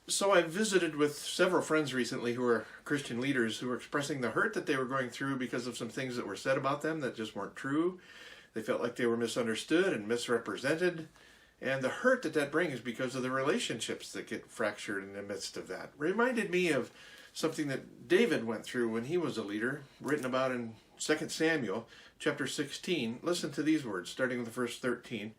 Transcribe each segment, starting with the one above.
So I visited with several friends recently who are Christian leaders who were expressing the hurt that they were going through because of some things that were said about them that just weren't true. They felt like they were misunderstood and misrepresented. And the hurt that that brings because of the relationships that get fractured in the midst of that. Reminded me of something that David went through when he was a leader, written about in 2 Samuel chapter 16. Listen to these words, starting with verse 13.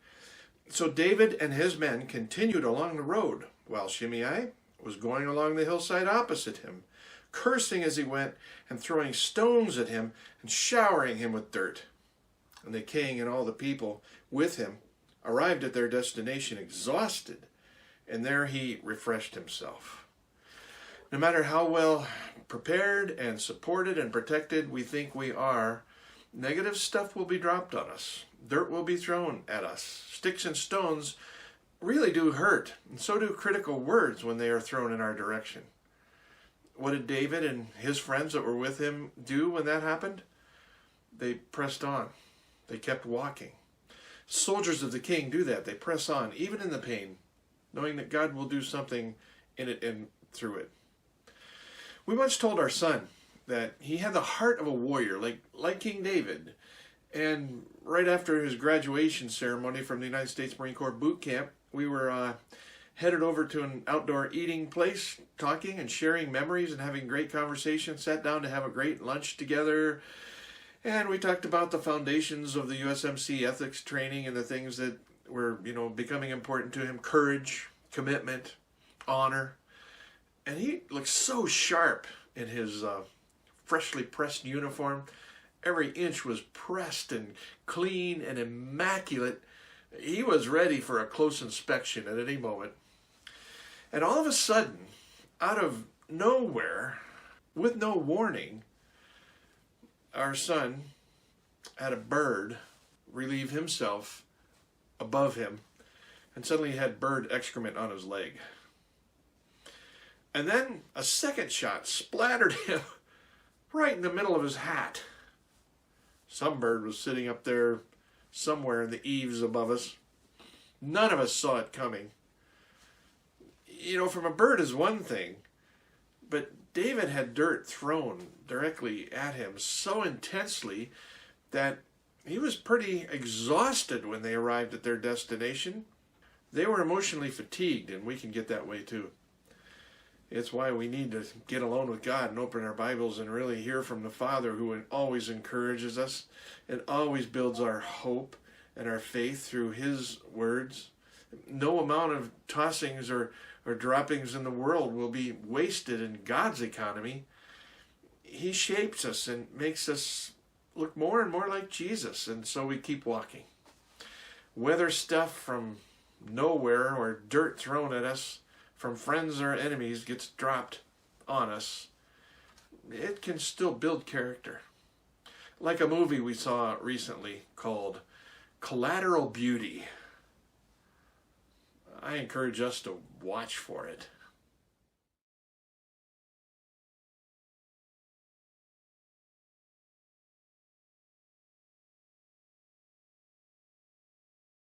So David and his men continued along the road, while Shimei was going along the hillside opposite him, cursing as he went and throwing stones at him and showering him with dirt. And the king and all the people with him arrived at their destination exhausted, and there he refreshed himself. No matter how well prepared and supported and protected we think we are, negative stuff will be dropped on us. Dirt will be thrown at us. Sticks and stones really do hurt, and so do critical words when they are thrown in our direction. What did David and his friends that were with him do when that happened? They pressed on. They kept walking. Soldiers of the king do that. They press on, even in the pain, knowing that God will do something in it and through it. We once told our son that he had the heart of a warrior, like King David. And right after his graduation ceremony from the United States Marine Corps boot camp, we were headed over to an outdoor eating place, talking and sharing memories and having great conversations, sat down to have a great lunch together. And we talked about the foundations of the USMC ethics training and the things that were, becoming important to him. Courage, commitment, honor. And he looked so sharp in his freshly pressed uniform. Every inch was pressed and clean and immaculate. He was ready for a close inspection at any moment. And all of a sudden, out of nowhere, with no warning, our son had a bird relieve himself above him, and suddenly he had bird excrement on his leg. And then a second shot splattered him right in the middle of his hat. Some bird was sitting up there somewhere in the eaves above us. None of us saw it coming. From a bird is one thing, but David had dirt thrown directly at him so intensely that he was pretty exhausted when they arrived at their destination. They were emotionally fatigued, and we can get that way too. It's why we need to get alone with God and open our Bibles and really hear from the Father, who always encourages us and always builds our hope and our faith through His words. No amount of tossings or droppings in the world will be wasted in God's economy. He shapes us and makes us look more and more like Jesus, and so we keep walking. Whether stuff from nowhere or dirt thrown at us from friends or enemies gets dropped on us, it can still build character. Like a movie we saw recently called Collateral Beauty. I encourage us to watch for it.